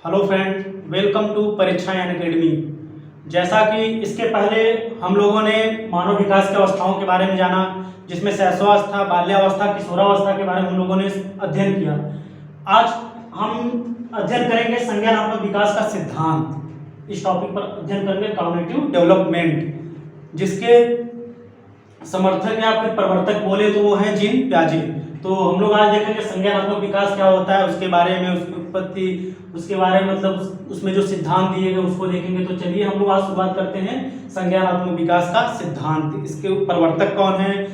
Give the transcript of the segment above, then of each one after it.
Hello friend, welcome to परीक्षा यान academy. जैसा कि इसके पहले हम लोगों ने मानव विकास की अवस्थाओं के बारे में जाना, जिसमें शैशवावस्था, बाल्यावस्था, किशोरावस्था के बारे में हम लोगों ने अध्ययन किया। आज हम अध्ययन करेंगे संज्ञानात्मक विकास का सिद्धांत। इस टॉपिक पर अध्ययन करेंगे कॉग्निटिव डेवलपमेंट, जिसके समर्थक या फिर प्रवर्तक बोले तो वो हैं जीन प्याजे। तो हम लोग आज देखेंगे संज्ञानात्मक विकास क्या होता है, उसके बारे में, उसकी उत्पत्ति, उसके बारे में मतलब उसमें जो सिद्धांत दिए गए उसको देखेंगे। तो चलिए हम लोग आज शुरुआत करते हैं संज्ञानात्मक विकास का सिद्धांत। इसके प्रवर्तक कौन है,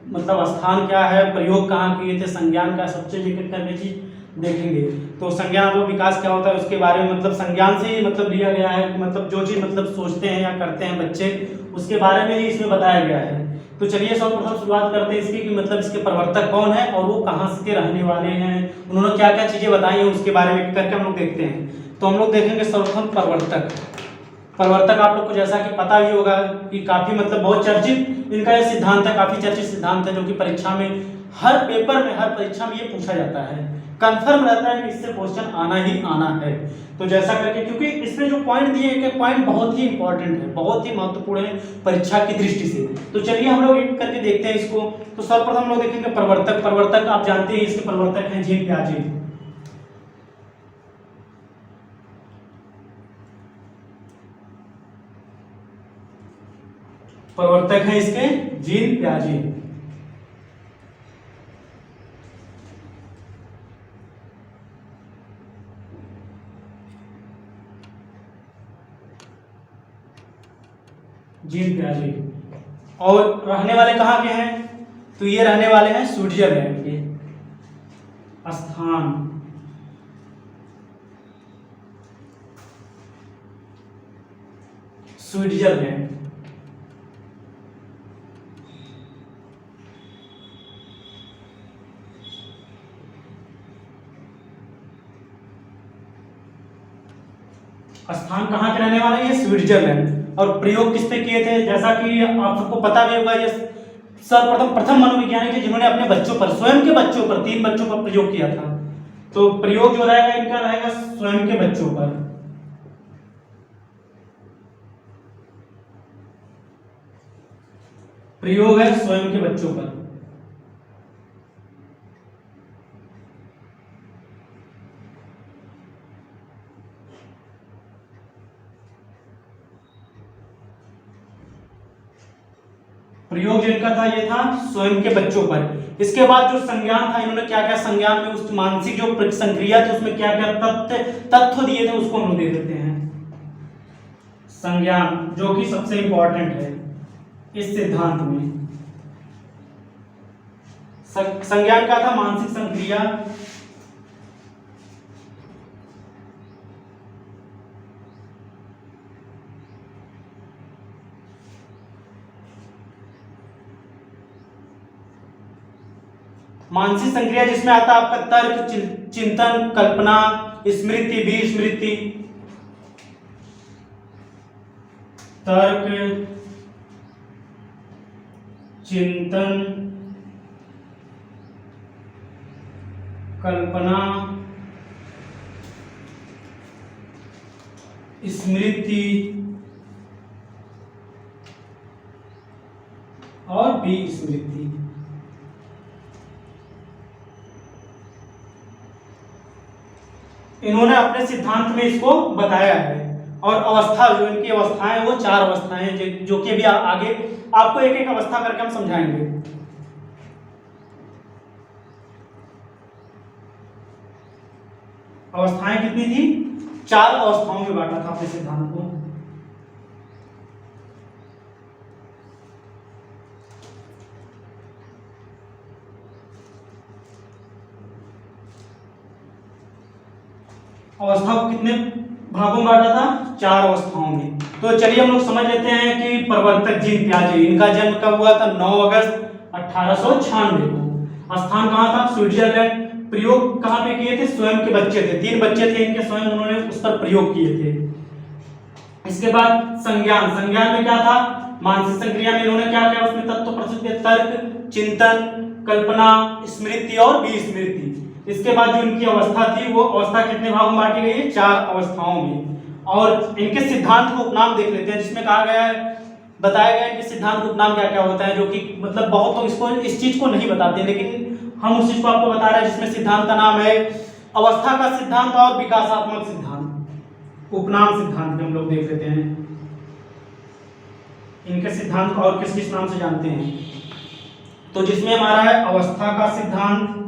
मतलब स्थान क्या है, प्रयोग कहाँ किए थे, संज्ञान का सबसे जिक्र करने चीज देखेंगे। तो संज्ञानात्मक विकास क्या होता है उसके बारे में, मतलब संज्ञान से ही मतलब लिया गया है, मतलब जो चीज मतलब सोचते हैं या करते हैं बच्चे, उसके बारे में ही इसमें बताया गया है। तो चलिए सर्वप्रथम शुरुआत करते हैं इसकी कि मतलब इसके प्रवर्तक कौन है और वो कहाँ के रहने वाले हैं, उन्होंने क्या क्या चीजें बताई हैं, उसके बारे में करके हम लोग देखते हैं। तो हम लोग देखेंगे सर्वप्रथम प्रवर्तक। प्रवर्तक आप लोग को जैसा कि पता भी होगा कि काफी मतलब बहुत चर्चित इनका ये सिद्धांत है, काफी चर्चित सिद्धांत है, जो कि परीक्षा में हर पेपर में, हर परीक्षा में ये पूछा जाता है, कंफर्म रहता है कि इससे क्वेश्चन आना ही आना है। तो जैसा करके, क्योंकि इसमें जो पॉइंट दिए हैं पॉइंट बहुत ही इंपॉर्टेंट है, बहुत ही महत्वपूर्ण है परीक्षा की दृष्टि से। तो चलिए हम लोग एक करके देखते हैं इसको। तो सर्वप्रथम हम लोग देखेंगे प्रवर्तक। प्रवर्तक आप जानते हैं इसके प्रवर्तक हैं जीन प्याजे। प्रवर्तक हैं इसके जीन प्याजे। जीन प्याजे। और रहने वाले कहाँ के हैं, तो ये रहने वाले हैं स्विट्जरलैंड के। स्थान स्विट्जरलैंड। स्थान कहाँ के रहने वाले हैं, स्विट्जरलैंड। और प्रयोग किस पे किए थे, जैसा कि आप सबको पता भी होगा, ये सर्वप्रथम प्रथम मनोवैज्ञानिक थे जिन्होंने अपने बच्चों पर, स्वयं के बच्चों पर, 3 बच्चों पर प्रयोग किया था। तो प्रयोग जो रहेगा इनका रहेगा स्वयं के बच्चों पर। प्रयोग है स्वयं के बच्चों पर। प्रयोग जिनका था ये था स्वयं के बच्चों पर। इसके बाद जो संज्ञान था, इन्होंने क्या क्या संज्ञान में उस मानसिक जो संक्रिया थी उसमें क्या क्या तथ्य दिए थे उसको हम दे देते हैं। संज्ञान जो कि सबसे इंपॉर्टेंट है इस सिद्धांत में। संज्ञान का था मानसिक संक्रिया, मानसिक संक्रिया जिसमें आता है आपका तर्क, चिंतन, कल्पना, स्मृति, विस्मृति। तर्क, चिंतन, कल्पना, स्मृति और विस्मृति। इन्होंने अपने सिद्धांत में इसको बताया है। और अवस्था, जो इनकी अवस्थाएं, वो 4 अवस्थाएं हैं, जो कि अभी आगे आपको एक एक अवस्था करके हम समझाएंगे। अवस्थाएं कितनी थी, 4 अवस्थाओं में बांटा था अपने सिद्धांत को। अवस्था को कितने भागों में बांटा था, 4 अवस्थाओं में। तो चलिए हम लोग समझ लेते हैं कि प्रवर्तक जीन प्याजे, इनका जन्म कब हुआ था, 9 अगस्त 1896 को। स्थान कहाँ था, स्विट्जरलैंड। प्रयोग कहाँ पे किए थे, स्वयं के बच्चे थे, 3 बच्चे थे इनके, स्वयं उन्होंने उस पर प्रयोग किए थे। इसके बाद संज्ञान, संज्ञान में क्या था, मानसिक संक्रिया में इन्होंने क्या किया, उसमें तत्व प्रस्तुत किए, तर्क, चिंतन, कल्पना, स्मृति और विस्मृति। इसके बाद जो इनकी अवस्था थी वो अवस्था कितने भागों में बांटी गई है, 4 अवस्थाओं में। और इनके सिद्धांत को उपनाम देख लेते हैं, जिसमें कहा गया है, बताया गया है कि सिद्धांत को उपनाम क्या क्या होता है, जो कि मतलब बहुत लोग इसको इस चीज को नहीं बताते, लेकिन हम उस चीज को आपको बता रहे हैं, जिसमें सिद्धांत का नाम है अवस्था का सिद्धांत और विकासात्मक सिद्धांत। उपनाम सिद्धांत हम लोग देख लेते हैं, इनके सिद्धांत को और किस किस नाम से जानते हैं। तो जिसमें हमारा है अवस्था का सिद्धांत,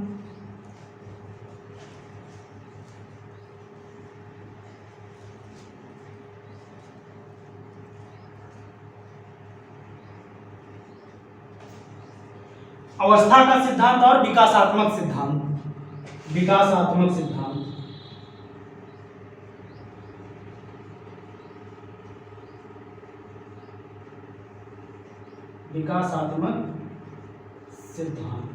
अवस्था का सिद्धांत और विकासात्मक सिद्धांत। विकासात्मक सिद्धांत, विकासात्मक सिद्धांत,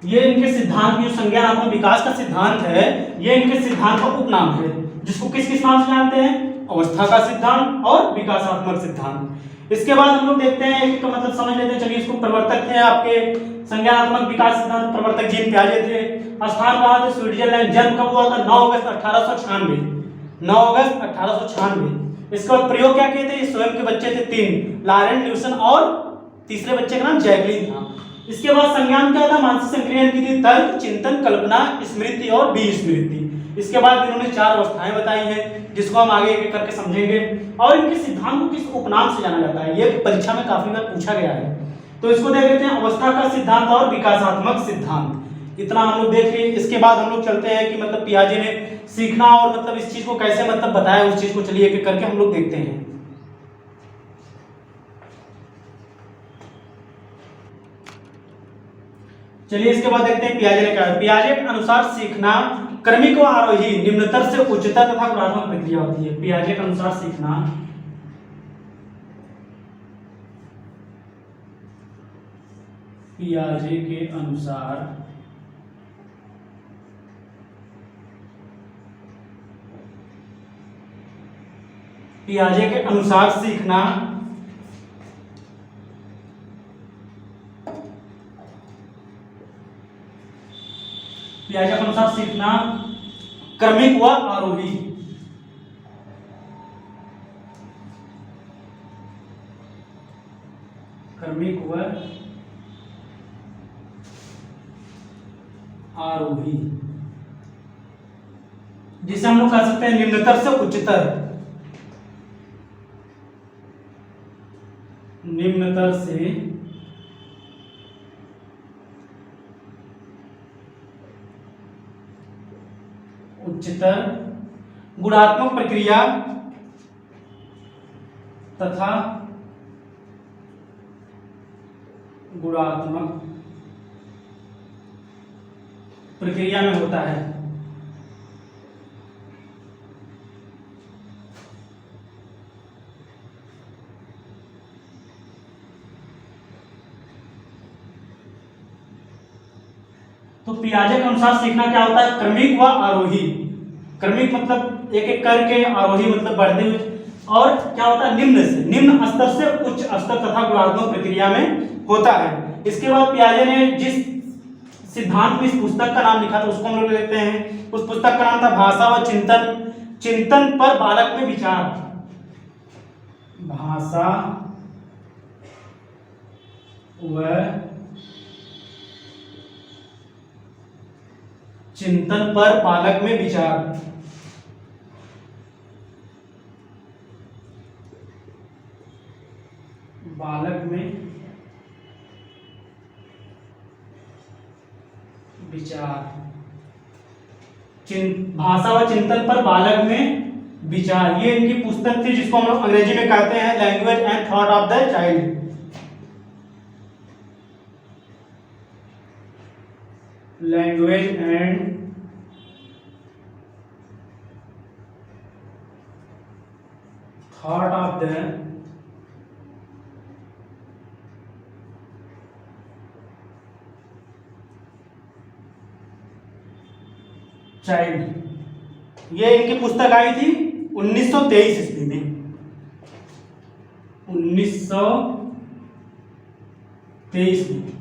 ये इनके सिद्धांत की जो संज्ञानात्मक विकास का सिद्धांत है, ये इनके सिद्धांत का उपनाम है, जिसको किस किस नाम से जानते हैं, अवस्था का सिद्धांत और विकासात्मक सिद्धांत। इसके बाद हम लोग देखते हैं एक मतलब समझ लेते हैं, चलिए इसको प्रवर्तक थे आपके संज्ञानात्मक विकास सिद्धांत प्रवर्तक जीन पियाजे थे। स्थान कहाँ थे, स्विट्जरलैंड। जन्म कब हुआ था, 9 अगस्त 1896, 9 अगस्त 1896। इसके बाद प्रयोग क्या किए थे, ये स्वयं के बच्चे थे 3, लॉरेंट, ल्यूसन और तीसरे बच्चे का नाम जैकलीन था। इसके बाद संज्ञान क्या था, मानसिक संक्रियन की थी, तर्क, चिंतन, कल्पना, स्मृति और विस्मृति। इसके बाद इन्होंने 4 अवस्थाएं बताई हैं, जिसको हम आगे एक करके समझेंगे। और इनके सिद्धांत को किस उपनाम से जाना जाता है, ये परीक्षा में काफी बार पूछा गया है। तो इसको देख लेते हैं, अवस्था का सिद्धांत और विकासात्मक सिद्धांत। इतना हम लोग देख लिए। इसके बाद हम लोग चलते हैं कि मतलब पियाजे ने सीखना और मतलब इस चीज को कैसे मतलब बताया, उस चीज को चलिए एक करके हम लोग देखते हैं। चलिए इसके बाद देखते हैं पियाजे ने क्या है। पियाजे के अनुसार सीखना क्रमिक व आरोही, निम्नतर से उच्चतर तथा गुणात्मक प्रक्रिया होती है। पियाजे के अनुसार सीखना पियाजे के अनुसार पियाजे के अनुसार सीखना पियाजे के अनुसार सीखना क्रमिक व आरोही, क्रमिक व आरोही, जिसे हम लोग कह सकते हैं निम्नतर से उच्चतर, निम्नतर से उच्चतर गुणात्मक प्रक्रिया तथा गुणात्मक प्रक्रिया में होता है। तो पियाजे के अनुसार सीखना क्या होता है, क्रमिक व आरोही। क्रमिक मतलब एक एक करके, आरोही मतलब बढ़ते हुए, और क्या होता है निम्न से, निम्न स्तर से उच्च स्तर तथा गुणात्मक प्रक्रिया में होता है। इसके बाद पियाजे ने जिस सिद्धांत में इस पुस्तक का नाम लिखा था उसको हम लोग लेते हैं। उस पुस्तक का नाम था भाषा व चिंतन, चिंतन पर बालक में विचार, भाषा व चिंतन पर बालक में विचार। बालक में विचार, भाषा व चिंतन पर बालक में विचार, ये इनकी पुस्तक थी, जिसको हम लोग अंग्रेजी में कहते हैं language and thought of the child. Language and thought of the child. ये इनकी पुस्तक आई थी 1923 ईस्वी में, 1923 में।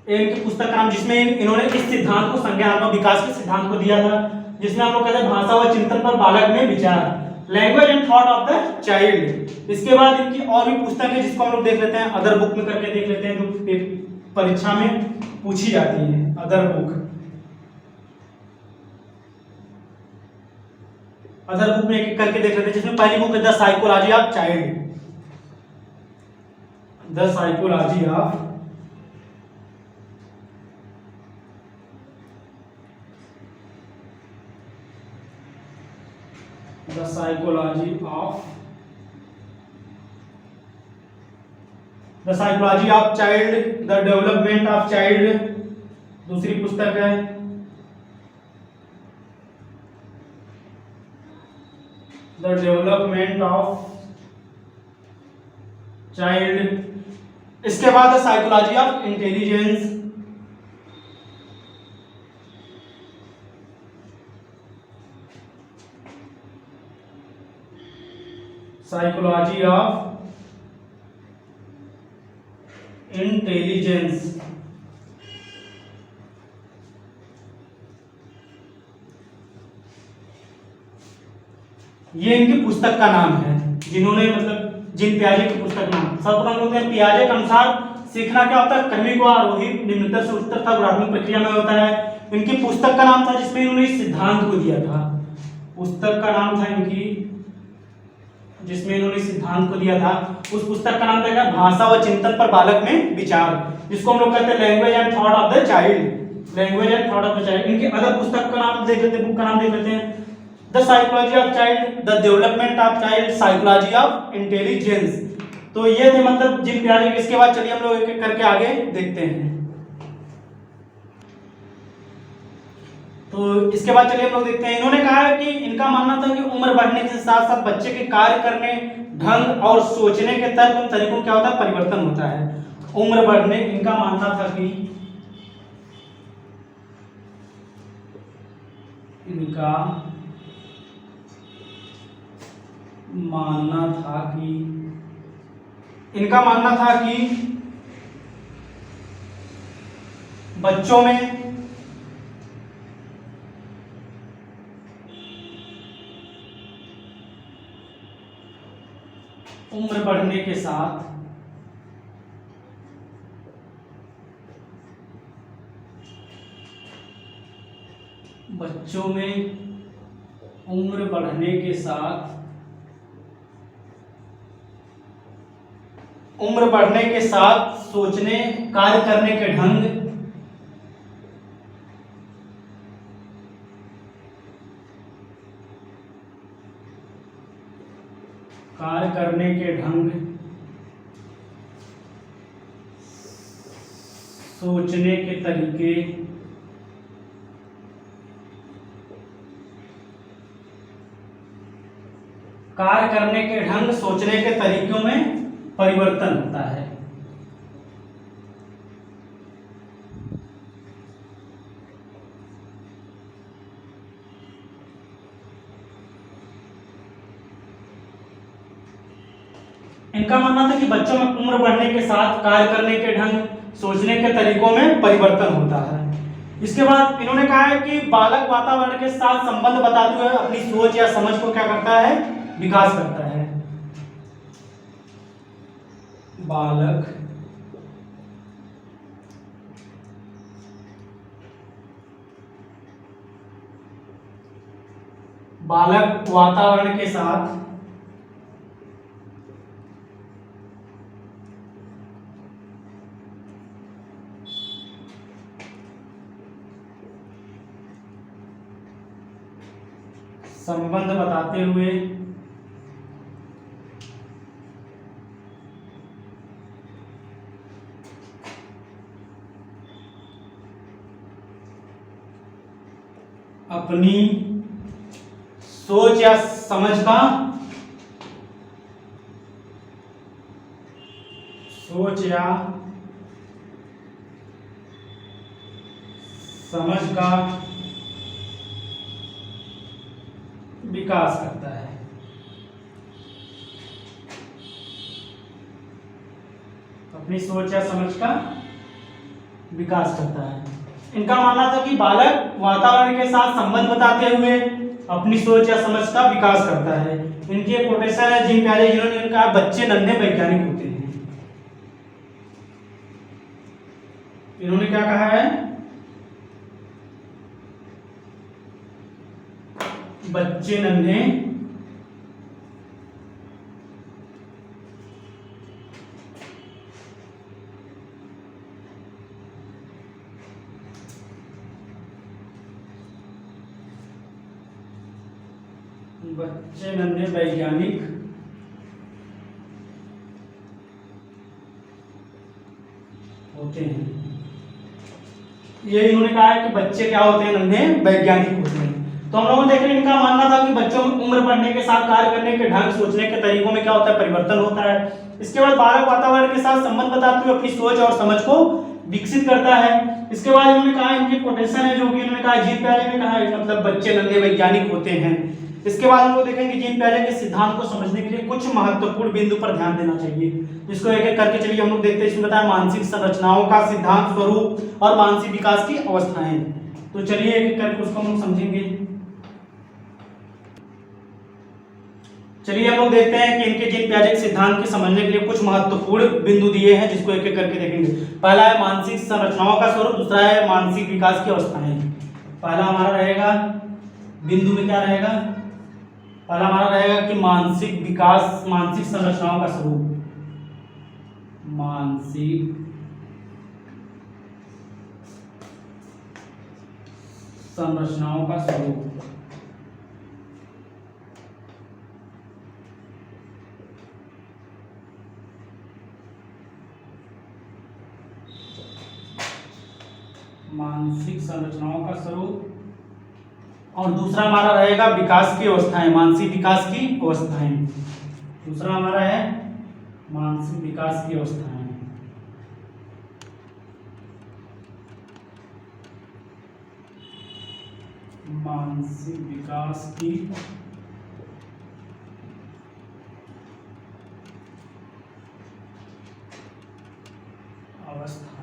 इनकी पुस्तक का नाम, जिसमें इन्होंने इस सिद्धांत को संज्ञानात्मक विकास के सिद्धांत को दिया था, जिसमें हम लोग कहते हैं भाषा व चिंतन पर बालक में विचार, language and thought of the child. इसके बाद इनकी और भी पुस्तक है जिसको हम लोग देख लेते हैं, अदर बुक में करके देख लेते हैं, जो परीक्षा में पूछी जाती है। अदर बुक में एक करके देख लेते हैं, जिसमें पहली बुक है the psychology of child, the psychology of The psychology of child, the development of child, दूसरी पुस्तक है the development of child। इसके बाद the psychology of intelligence, psychology of intelligence. ये इनकी पुस्तक का नाम है, जिन्होंने मतलब जिन पियाजे की पुस्तक नाम। सर्वप्रथम होते हैं पियाजे के अनुसार सीखना क्या होता है, कर्मी को आरोही निम्नतर से उच्चतर तक गुणात्मक प्रक्रिया में होता है। इनकी पुस्तक का नाम था जिसमें इन्होंने इस सिद्धांत को दिया था, पुस्तक का नाम था इनकी जिसमें इन्होंने सिद्धांत को दिया था, उस पुस्तक का नाम था क्या, भाषा व चिंतन पर बालक में विचार, जिसको हम लोग कहते हैं language and thought of the child, language and thought of the child. इनकी अदर पुस्तक का नाम देख लेते हैं, बुक का नाम देख लेते हैं, the psychology of child, the development of child, psychology of intelligence. तो ये थे मतलब जिन प्यारे। इसके बाद चलिए हम लोग एक एक करके आगे देखते हैं। तो इसके बाद चलिए हम लोग देखते हैं। इन्होंने कहा है कि इनका मानना था कि उम्र बढ़ने के साथ साथ बच्चे के कार्य करने ढंग और सोचने के तरीकों क्या होता है, परिवर्तन होता है। उम्र बढ़ने, इनका मानना था कि इनका मानना था कि बच्चों में उम्र बढ़ने के साथ उम्र बढ़ने के साथ सोचने, कार्य करने के ढंग, सोचने के तरीके, कार्य करने के ढंग, सोचने के तरीकों में परिवर्तन होता है। इनका मानना था कि बच्चों में उम्र बढ़ने के साथ कार्य करने के ढंग, सोचने के तरीकों में परिवर्तन होता है। इसके बाद इन्होंने कहा है कि बालक वातावरण के साथ संबंध बताते हुए अपनी सोच या समझ को क्या करता है, विकास करता है। बालक वातावरण के साथ संबंध बताते हुए अपनी सोच या समझ का विकास करता है। अपनी सोच या समझ का विकास करता है। इनका मानना था कि बालक वातावरण के साथ संबंध बताते हुए अपनी सोच या समझ का विकास करता है। इनकी एक कोटेशन है जिन प्यारे जिन्होंने कहा बच्चे नन्हे वैज्ञानिक होते हैं। इन्होंने क्या कहा है, बच्चे नन्हे वैज्ञानिक होते हैं। ये इन्होंने कहा है कि बच्चे क्या होते हैं, नन्हे वैज्ञानिक होते हैं। तो हम लोगों ने देखा इनका मानना था कि बच्चों में उम्र बढ़ने के साथ कार्य करने के ढंग, सोचने के तरीकों में क्या होता है, परिवर्तन होता है। इसके बाद बालक वातावरण के साथ संबंध बताते हुए अपनी सोच और समझ को विकसित करता है। इसके बाद इन्होंने कहा इनकी कोटेशन है जो कि इन्होंने कहा जीन प्यारे ने कहा है, मतलब बच्चे नन्हे वैज्ञानिक होते हैं। इसके बाद हम लोग देखेंगे जीन प्यारे के सिद्धांत को समझने के लिए कुछ महत्वपूर्ण बिंदु पर ध्यान देना चाहिए, जिसको एक एक करके चलिए हम लोग देखते हैं। इसमें बताया मानसिक संरचनाओं का सिद्धांत, स्वरूप और मानसिक विकास की अवस्थाएं। तो चलिए एक एक करके उसको हम लोग समझेंगे। चलिए हम लोग देखते हैं कि इनके जीन प्याजे के सिद्धांत के समझने के लिए कुछ महत्वपूर्ण बिंदु दिए हैं, जिसको एक एक करके देखेंगे। पहला है मानसिक संरचनाओं का स्वरूप, दूसरा है मानसिक विकास की अवस्थाएं। पहला हमारा रहेगा बिंदु में क्या रहेगा, पहला हमारा रहेगा कि मानसिक विकास, मानसिक संरचनाओं का स्वरूप, मानसिक संरचनाओं का स्वरूप। मानसिक संरचनाओं का स्वरूप। और दूसरा हमारा रहेगा विकास की अवस्थाएं, मानसिक विकास की अवस्थाएं। दूसरा हमारा है मानसिक विकास की अवस्थाएं। मानसिक विकास की अवस्थाएं।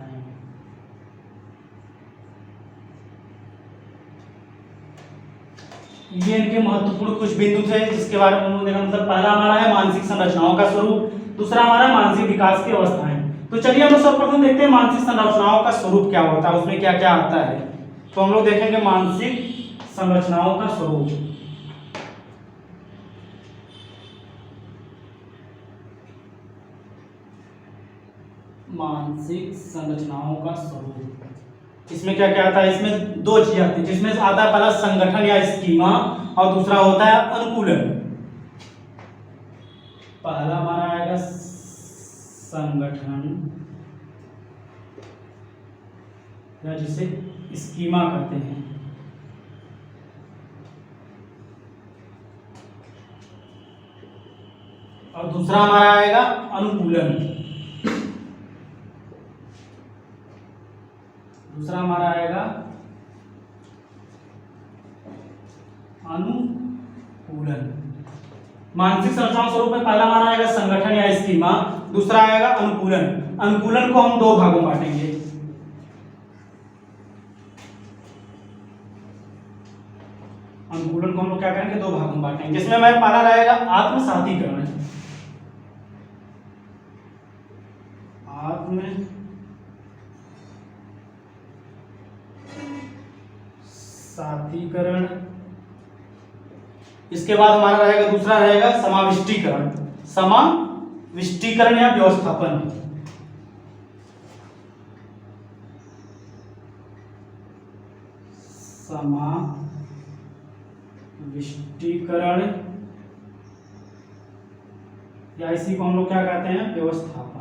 ये इनके महत्वपूर्ण कुछ बिंदु थे जिसके बारे में उन्होंने देखा। मतलब पहला हमारा है मानसिक संरचनाओं का स्वरूप, दूसरा हमारा मानसिक विकास की अवस्थाएं। तो चलिए हम सर्वप्रथम देखते हैं मानसिक संरचनाओं का स्वरूप क्या होता है, उसमें क्या क्या आता है। तो हम लोग देखेंगे मानसिक संरचनाओं का स्वरूप। मानसिक संरचनाओं का स्वरूप, इसमें क्या क्या आता है, इसमें दो चीजें आती है, जिसमें आता है पहला संगठन या स्कीमा और दूसरा होता है अनुकूलन। पहला हमारा आएगा संगठन या जिसे स्कीमा कहते हैं, और दूसरा हमारा आएगा अनुकूलन। दूसरा हमारा आएगा अनुकूलन। मानसिक संरचनाओं स्वरूप में पहला हमारा आएगा संगठन या स्कीमा, दूसरा आएगा अनुकूलन। अनुकूलन को हम दो भागों में बांटेंगे। अनुकूलन को हम लोग क्या करेंगे, दो भागों में बांटेंगे, जिसमें हमारा पहला रहेगा आत्मसातीकरण। सातीकरण। इसके बाद हमारा रहेगा दूसरा रहेगा समाविष्टीकरण। समाविष्टीकरण या व्यवस्थापन। समाविष्टीकरण या इसी को हम लोग क्या कहते हैं, व्यवस्थापन।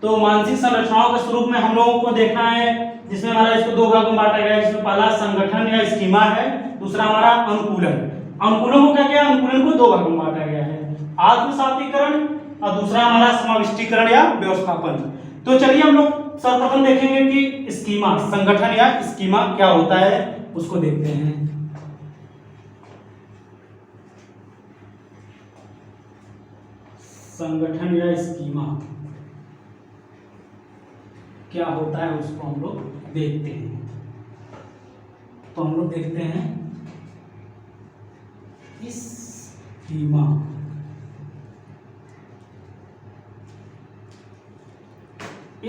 तो मानसिक संरचनाओं के स्वरूप में हम लोगों को देखना है, जिसमें हमारा इसको दो भागों में बांटा गया है, जिसमें पहला संगठन या स्कीमा है, दूसरा हमारा अनुकूलन। अनुकूलन को क्या किया, अनुकूलन को दो भागों में बांटा गया है, आत्मसातीकरण और दूसरा हमारा समाविष्टीकरण या व्यवस्थापन। तो चलिए हम लोग सर्वप्रथम देखेंगे कि स्कीमा, संगठन या स्कीमा क्या होता है, उसको देखते हैं। संगठन या स्कीमा क्या होता है उसको हम लोग देखते हैं। तो हम लोग देखते हैं स्कीमा।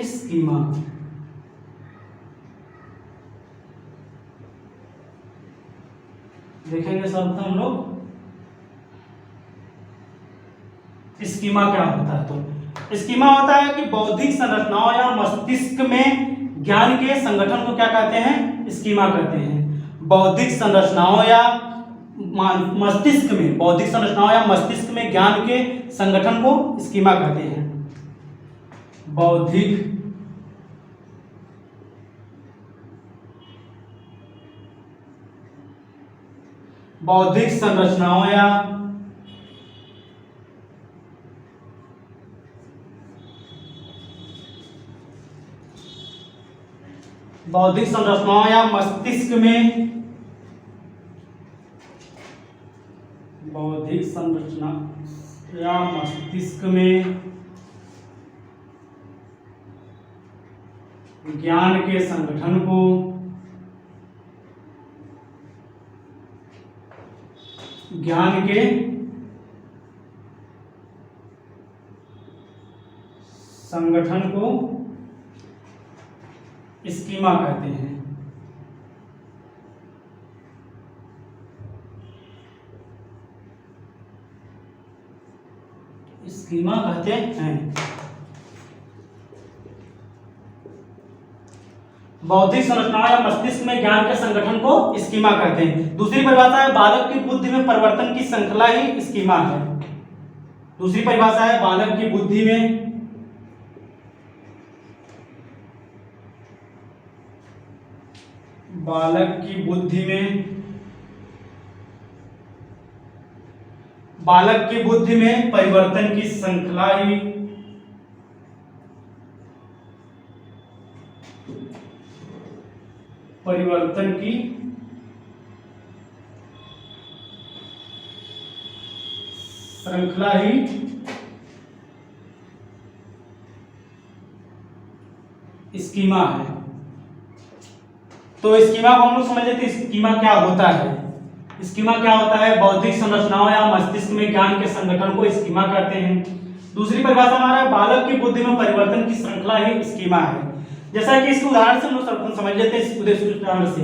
स्कीमा देखेंगे सब हम लोग स्कीमा क्या होता है। तो स्कीमा होता है कि बौद्धिक संरचनाओं या मस्तिष्क में ज्ञान के संगठन को क्या कहते हैं, स्कीमा कहते हैं। बौद्धिक संरचनाओं या मस्तिष्क में, बौद्धिक संरचनाओं या मस्तिष्क में ज्ञान के संगठन को स्कीमा कहते हैं। बौद्धिक संरचनाओं या मस्तिष्क में, बौद्धिक संरचना या मस्तिष्क में ज्ञान के संगठन को स्कीमा कहते हैं। स्कीमा कहते हैं। बौद्धिक संरचना या मस्तिष्क में ज्ञान के संगठन को स्कीमा कहते हैं। दूसरी परिभाषा है बालक की बुद्धि में परिवर्तन की श्रृंखला ही स्कीमा है। दूसरी परिभाषा है बालक की बुद्धि में परिवर्तन की श्रृंखला ही स्कीमा है। तो स्कीमा को हम लोग समझ लेते हैं। स्कीमा क्या होता है? स्कीमा क्या होता है? बौद्धिक संरचनाओं या मस्तिष्क में ज्ञान के संगठन को स्कीमा कहते हैं। दूसरी परिभाषा हमारा बालक की बुद्धि में परिवर्तन की श्रृंखला ही स्कीमा है। जैसा कि इसके उदाहरण से हम लोग समझ लेते हैं। इस उदाहरण से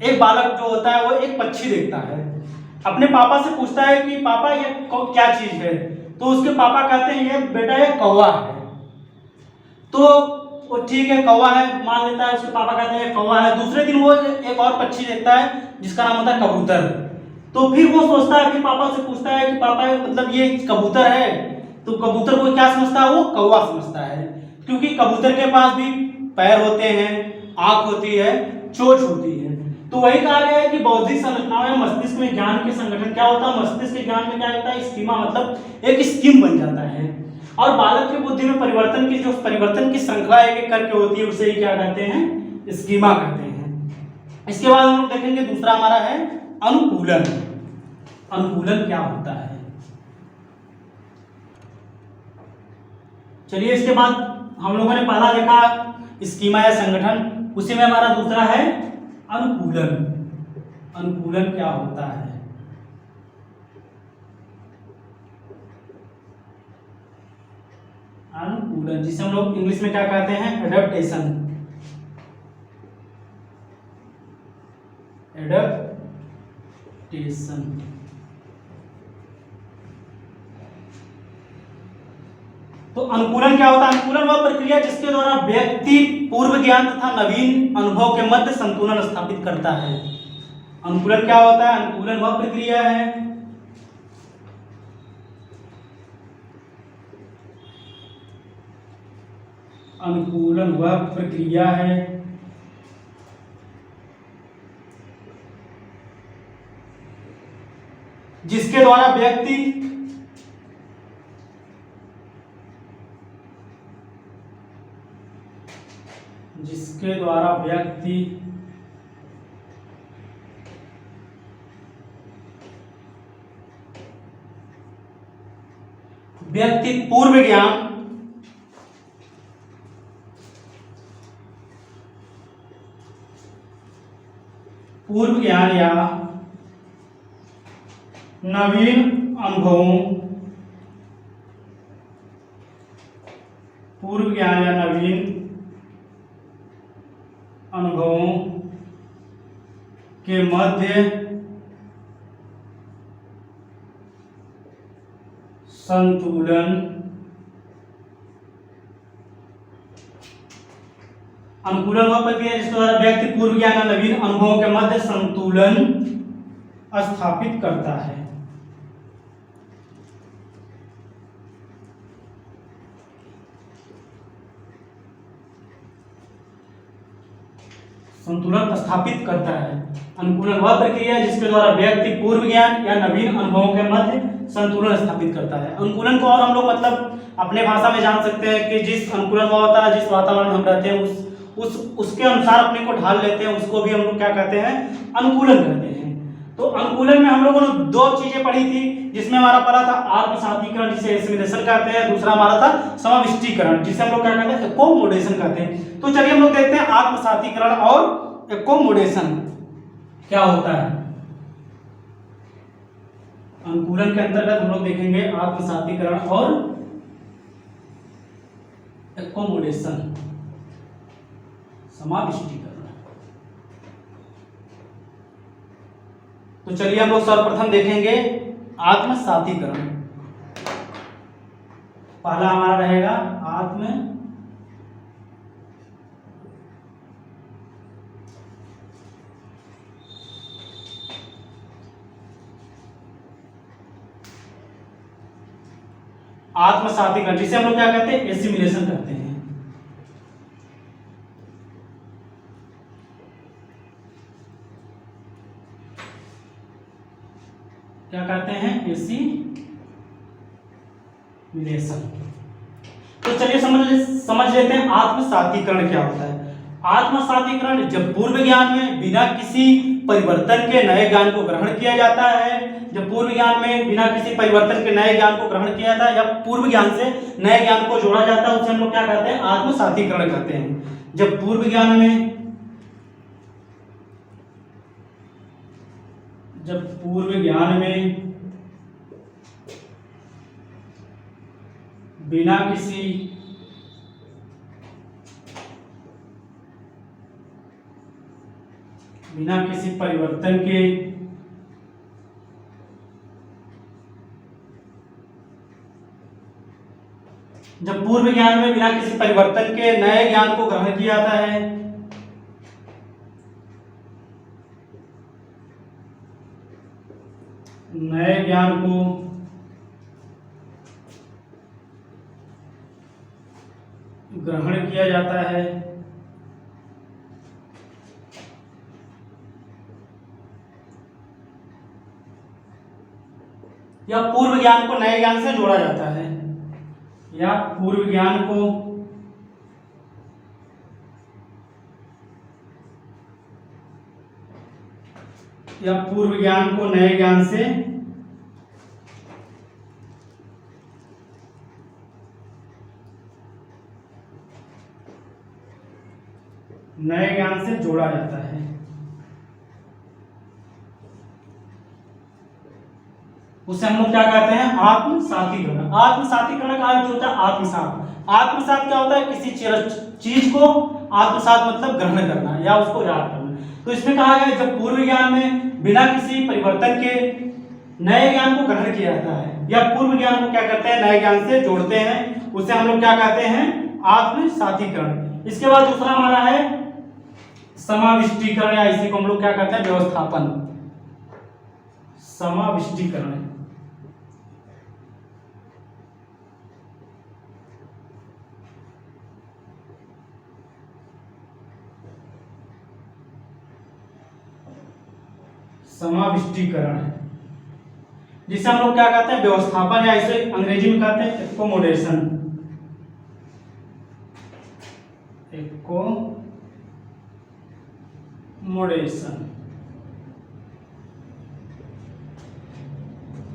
एक बालक जो होता है वो एक पक्षी देखता है, अपने पापा से पूछता है कि पापा ये क्या चीज है, तो उसके पापा कहते हैं ये बेटा ये कौवा है। तो वो ठीक है कौवा है मान लेता है, उसके पापा कहते हैं कौवा है। दूसरे दिन वो एक और पक्षी देखता है जिसका नाम होता है कबूतर। तो फिर वो सोचता है, फिर पापा से पूछता है कि पापा मतलब ये कबूतर है, तो कबूतर को क्या समझता है? वो कौवा समझता है, क्योंकि कबूतर के पास भी पैर होते हैं, आंख होती है, चोंच होती है। तो वही कहा गया है कि बौद्धिक संरचनाओं में मस्तिष्क में ज्ञान के संगठन क्या होता है? मस्तिष्क के ज्ञान में क्या होता है? स्कीमा, मतलब एक स्कीम बन जाता है। और बालक की बुद्धि में परिवर्तन की श्रृंखला एक करके होती है, उसे ही क्या कहते हैं? स्कीमा कहते हैं। इसके बाद हम लोग देखेंगे दूसरा हमारा है अनुकूलन। अनुकूलन क्या होता है? चलिए इसके बाद हम लोगों ने पहला देखा स्कीमा या संगठन, उसी में हमारा दूसरा है अनुकूलन। अनुकूलन क्या होता है? अनुकूलन जिसे हम लोग इंग्लिश में क्या कहते हैं? एडेप्टेशन। एडेप्टेशन। तो अनुकूलन क्या होता है? अनुकूलन वह प्रक्रिया जिसके द्वारा व्यक्ति पूर्व ज्ञान तथा नवीन अनुभव के मध्य संतुलन स्थापित करता है। अनुकूलन क्या होता है? अनुकूलन वह प्रक्रिया है जिसके द्वारा व्यक्ति व्यक्ति पूर्व ज्ञान या नवीन अनुभवों के मध्य संतुलन अनुकूलन वह प्रक्रिया जिसके द्वारा व्यक्ति पूर्व ज्ञान या नवीन अनुभवों के मध्य संतुलन स्थापित करता है। संतुलन स्थापित करता है। अनुकूलन वह प्रक्रिया जिसके द्वारा व्यक्ति पूर्व ज्ञान या नवीन अनुभवों के मध्य संतुलन स्थापित करता है। अनुकूलन को और हम लोग मतलब अपने भाषा में जान सकते हैं कि जिस अनुकूलन हुआ होता है, जिस वातावरण में हम रहते हैं उसके अनुसार अपने को ढाल लेते हैं, उसको भी हम लोग क्या कहते हैं, अनुकूलन कहते हैं। तो अनुकूलन में हम लोगों ने दो चीजें पढ़ी थी, जिसमें हमारा पढ़ा था आत्मसातीकरण जिसे एसिमिलेशन कहते हैं, दूसरा हमारा था समाविष्टीकरण जिसे हम लोग क्या कहते हैं, एकोमोडेशन कहते हैं। तो चलिए हम लोग देखते हैं आत्मसातीकरण और एकोमोडेशन क्या होता है। अनुकूलन के अंतर्गत हम लोग देखेंगे आत्मसातीकरण और एकोमोडेशन, समाविष्टीकरण। तो चलिए हम लोग सर्वप्रथम देखेंगे आत्मसातीकरण। पहला हमारा रहेगा आत्मसातीकरण जिसे हम लोग क्या कहते हैं, एसिमिलेशन कहते हैं। क्या कहते हैं, एसिमिलेशन। तो चलिए समझ लेते हैं आत्मसातीकरण क्या होता है। आत्मसातीकरण जब पूर्व ज्ञान में बिना किसी परिवर्तन के नए ज्ञान को ग्रहण किया जाता है, जब पूर्व ज्ञान में बिना किसी परिवर्तन के नए ज्ञान को ग्रहण किया जाता है या पूर्व ज्ञान से नए ज्ञान को जोड़ा जाता है, उसे हम लोग क्या कहते हैं, आत्मसातीकरण कहते हैं। जब पूर्व ज्ञान में बिना किसी परिवर्तन के जब पूर्व ज्ञान में बिना किसी परिवर्तन के नए ज्ञान को ग्रहण किया जाता है, नए ज्ञान को ग्रहण किया जाता है, या पूर्व ज्ञान को नए ज्ञान से जोड़ा जाता है, या पूर्व ज्ञान को नए ज्ञान से जोड़ा जाता है। उसे हम लोग क्या कहते हैं, आत्मसातीकरण। आत्मसातीकरण का अर्थ होता है आत्मसात। आत्मसात क्या होता है, किसी चीज को आत्मसात मतलब ग्रहण करना या उसको याद करना। तो इसमें कहा गया जब पूर्व ज्ञान में बिना किसी परिवर्तन के नए ज्ञान को ग्रहण किया जाता है या पूर्व ज्ञान को क्या करते हैं, नए ज्ञान से जोड़ते हैं, उसे हम लोग क्या कहते हैं, आत्मसातीकरण। इसके बाद दूसरा हमारा है समाविष्टीकरण, या इसी को हम लोग क्या कहते हैं, व्यवस्थापन। समाविष्टीकरण जिसे हम लोग क्या कहते हैं, व्यवस्थापन, या इसे अंग्रेजी में कहते हैं एकोमोडेशन।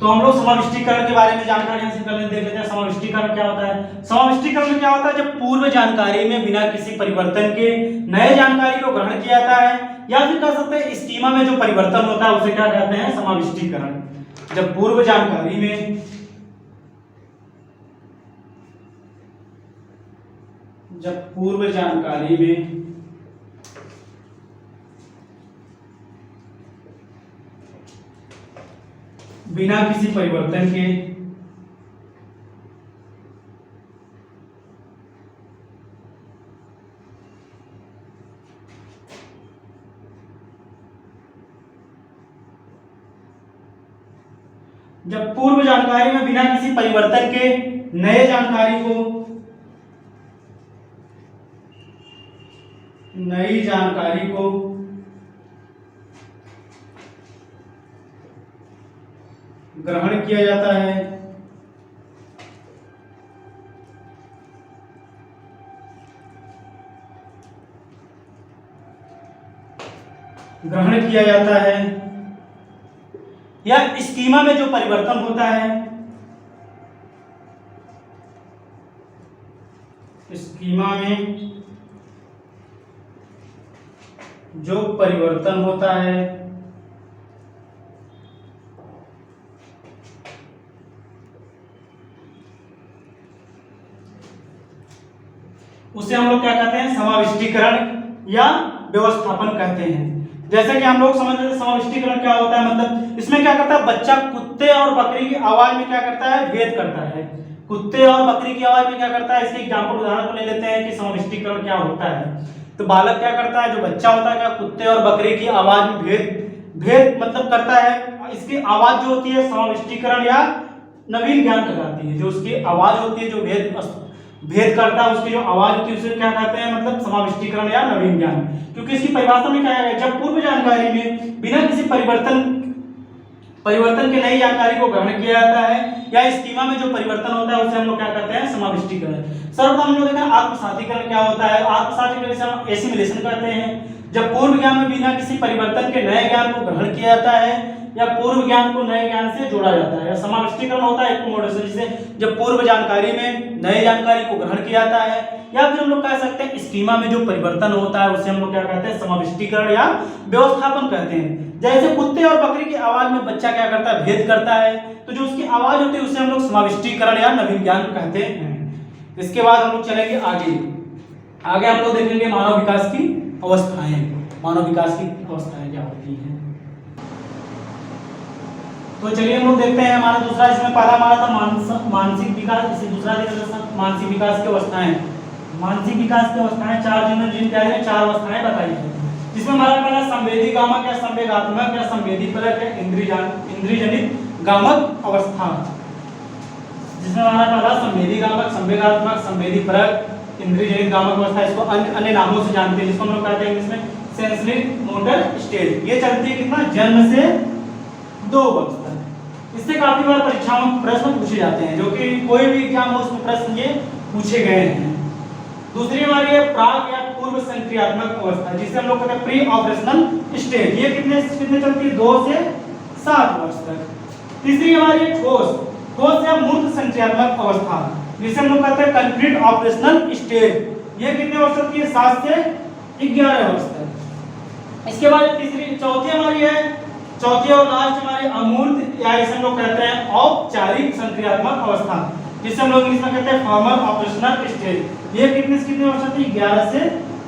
तो हम लोग समाविष्टीकरण के बारे में जानकारी हासिल कर लेते हैं। समाविष्टीकरण क्या होता है? समाविष्टीकरण में क्या होता है? जब पूर्व जानकारी में बिना किसी परिवर्तन के नए जानकारी को ग्रहण किया जाता है, या फिर कह सकते हैं स्कीमा में जो परिवर्तन होता है उसे क्या कहते हैं? समाविष्टीकरण। जब पूर्व जानकारी में बिना किसी परिवर्तन के जब पूर्व जानकारी में बिना किसी परिवर्तन के नए नई जानकारी को ग्रहण किया जाता है, या स्कीमा में जो परिवर्तन होता है, स्कीमा में जो परिवर्तन होता है उसे हम लोग क्या कहते हैं? समाविष्टीकरण या व्यवस्थापन कहते हैं। जैसे कि हम लोग समझ रहे थे समाविष्टीकरण क्या होता है, मतलब इसमें क्या करता है? बच्चा कुत्ते और बकरी की आवाज में क्या करता है? भेद करता है। कुत्ते और बकरी की आवाज में क्या करता है? इसके एग्जांपल उदाहरण को ले लेते हैं कि समाविष्टीकरण क्या होता है। तो बालक क्या करता है? जो बच्चा होता है क्या कुत्ते और बकरी की आवाज में भेद मतलब करता है। इसकी आवाज जो होती है समाविष्टीकरण या नवीन ज्ञान कहलाती है। जो उसकी आवाज होती है, जो भेद करता है, उसकी जो आवाज होती है उसे क्या कहते हैं? मतलब समाविष्टीकरण या नवीन ज्ञान। क्योंकि इसकी परिभाषा में क्या है? जब पूर्व जानकारी में बिना किसी परिवर्तन के नई जानकारी को ग्रहण किया जाता है, या स्कीमा में जो परिवर्तन होता है उसे हम लोग क्या कहते हैं? समाविष्टीकरण। सर्वप्रथम हम लोग देखा आत्मसातीकरण क्या होता है। आत्मसातीकरण से हम एसिमिलेशन कहते हैं। जब पूर्व ज्ञान में बिना किसी परिवर्तन के नए ज्ञान को ग्रहण किया जाता है, या पूर्व ज्ञान को नए ज्ञान से जोड़ा जाता है। या समाविष्टीकरण होता है एक्कोमोडेशन, जिसे जब पूर्व जानकारी में नए जानकारी को ग्रहण किया जाता है, या फिर हम लोग कह सकते हैं स्कीमा में जो परिवर्तन होता है उसे हम लोग क्या कहते हैं? समाविष्टीकरण या व्यवस्थापन कहते हैं। जैसे कुत्ते और बकरी की आवाज में बच्चा क्या करता है? भेद करता है। तो जो उसकी आवाज होती है उसे हम लोग समाविष्टीकरण या नवीन ज्ञान कहते हैं। इसके बाद हम लोग चलेंगे आगे हम लोग देखेंगे मानव विकास की अवस्थाएं। मानव विकास की अवस्थाएं क्या होती हैं? तो चलिए हम लोग देखते हैं हमारा दूसरा, इसमें पहला हमारा था मानसिक विकास, इसे दूसरा देखते हैं मानसिक विकास की अवस्थाएं। मानसिक विकास की अवस्थाएं चार अवस्थाएं बताई है। जिसमें हमारा पहला संवेदी गामक या संवेगात्मक या संवेदी परक या इंद्रियजनित गामक अवस्था। जिसमें हमारा पहला संवेदी गामक, संवेगात्मक, संवेदी परक, इंद्रियजनित गामक अवस्था। इसको अन्य नामों से जानते हैं, जिसको हम लोग कहते हैं इसमें सेंसरी मोटर स्टेज। ये चलती है कितना? जन्म से 2 वर्ष तक। इससे काफी बार परीक्षाओं में प्रश्न पूछे जाते हैं, जो कि कोई भी एग्जाम हो उसमें प्रश्न ये पूछे गए हैं। दूसरी हमारी है प्राक या पूर्व संक्रियात्मक अवस्था, जिसे हम लोग कहते हैं प्री ऑपरेशनल स्टेज। ये कितने चलती है? 2 से 7 वर्ष तक। तीसरी हमारी है ठोस या मूर्त संक्रियात्मक अवस्था, जिसे हम लोग कहते हैं कंक्रीट ऑपरेशनल स्टेज। ये कितने वर्ष तक की है? 7 से 11 वर्ष तक। इसके बाद चौथी और लास्ट हमारी अमूर्त या इसे हम लोग कहते हैं औपचारिक संक्रियात्मक अवस्था, जिसे हम लोग इंग्लिश में कहते हैं फॉर्मल ऑपरेशनल स्टेज। ये कितने वर्ष तक? 11 से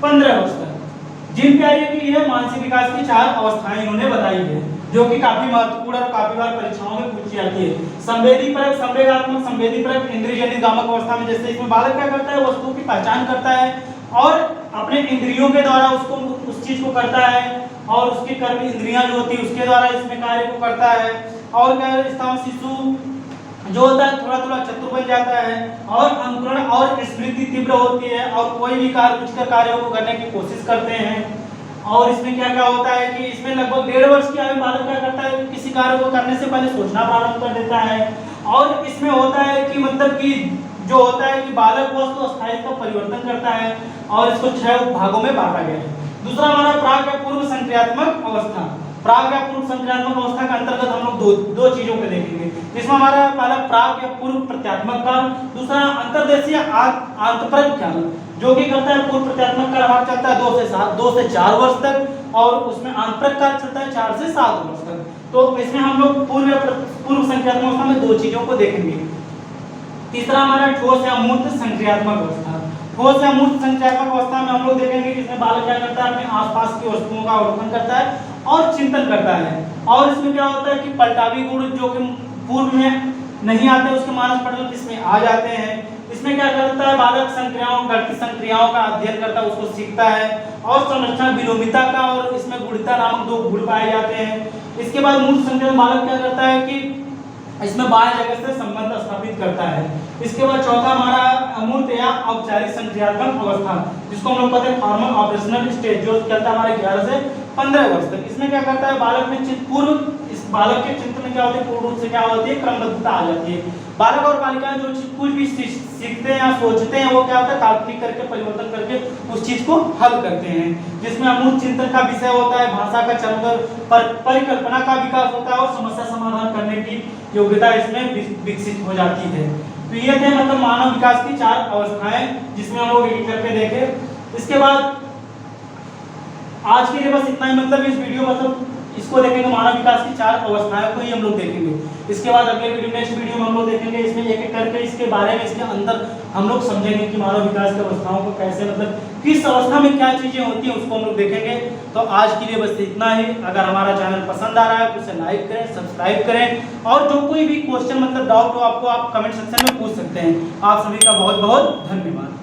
15 वर्ष तक। जिन क्या है कि ये मानसिक विकास की 4 अवस्थाएं इन्होंने बताई है, जो कि काफी महत्वपूर्ण और काफी बार परीक्षाओं में पूछी जाती है। संवेदी परक, संवेगात्मक, संवेदी परक, इंद्रियजनित गामक अवस्था में जैसे इसमें बालक क्या करता है? वस्तु की पहचान करता है और अपने इंद्रियों के द्वारा उसको उस चीज को करता है, और उसकी कर्म इंद्रियां जो होती है उसके द्वारा इसमें कार्य को करता है। और क्या है? शिशु जो होता है थोड़ा चतुर बन जाता है, और अंकुरण और स्मृति तीव्र होती है, और कोई भी कार्य उच्चतर कार्यों को करने की कोशिश करते हैं। और इसमें क्या होता है कि इसमें लगभग 1.5 वर्ष की आयु में बालक क्या करता है? किसी कार्य को करने से पहले सोचना प्रारंभ कर देता है। और इसमें होता है कि मतलब कि जो होता है कि बालक वस्तु अस्थायी का परिवर्तन करता है, और इसको 6 भागों में बांटा गया है। दूसरा हमारा प्राक या पूर्व संक्रियात्मक अवस्था, प्राक या पूर्व संक्रियात्मक अवस्था के अंतर्गत हम लोग दो चीजों को देखेंगे, जिसमें हमारा पहला प्राक या पूर्व प्रत्यात्मक काल, दूसरा अंतर्देशीय आंतपरक काल, जो कि करता है पूर्व प्रत्यात्मक काल हमारा चलता है 2 से 4 वर्ष तक, और उसमें आंतपरक काल चलता है 4 से 7 वर्ष तक। तो इसमें हम लोग पूर्व संक्रियात्मक अवस्था में दो चीजों को देखेंगे। तीसरा हमारा ठोस या मूर्त संक्रियात्मक अवस्था। ठोस या मूर्त संक्रियात्मक अवस्था में हम लोग देखेंगे जिसमें बालक क्या करता है, अपने आसपास की वस्तुओं का अवलोकन करता है और चिंतन करता है, और इसमें क्या होता है कि पलटावी गुण जो कि पूर्व में नहीं आते उसके मानस पटल इसमें आ जाते हैं। इसमें क्या करता है, बालक संक्रियाओं गणित संक्रियाओं का अध्ययन करता है, उसको सीखता है, और संरचना विलोमिता का और इसमें गुणिता नामक दो गुण पाए जाते हैं। इसके बाद मूर्त संक्रिया में बालक क्या करता है कि इसमें बाह्य जगत से संबंध स्थापित करता है। इसके बाद चौथा हमारा अमूर्त या औपचारिक संक्रियात्मक अवस्था, जिसको हम लोग कहते हैं फॉर्मल ऑपरेशनल स्टेज, जो चलता है हमारे 11 से 15 वर्ष तक। इसमें क्या करता है, बालक में इस बालक के चिंतन में क्या होती है, पूर्ण रूप से क्या होती है, क्रमबद्धता आ जाती है। बालक और बालिकाएं जो कुछ भी सीखते हैं या सोचते हैं वो क्या होता है, काल्पनिक करके परिवर्तन करके उस चीज को हल करते हैं, जिसमें अमूर्त चिंतन का विषय होता है, भाषा का चरण परिकल्पना का विकास होता है, और समस्या समाधान करने की योग्यता इसमें विकसित हो जाती है। तो ये थे मतलब मानव विकास की 4 अवस्थाएं, जिसमें हम लोग एक करके देखे। इसके बाद आज के लिए बस इतना ही, मतलब इस वीडियो मतलब इसको देखेंगे, मानव विकास की 4 अवस्थाओं को ही हम लोग देखेंगे। इसके बाद अगले वीडियो नेक्स्ट वीडियो में हम लोग देखेंगे, इसमें एक एक करके इसके बारे में, इसके अंदर हम लोग समझेंगे कि मानव विकास की अवस्थाओं को कैसे, मतलब किस अवस्था में क्या चीजें होती हैं उसको हम लोग देखेंगे। तो आज के लिए बस इतना ही। अगर हमारा चैनल पसंद आ रहा है तो उसे लाइक करें, सब्सक्राइब करें, और जो कोई भी क्वेश्चन मतलब डाउट हो आपको, आप कमेंट सेक्शन में पूछ सकते हैं। आप सभी का बहुत बहुत धन्यवाद।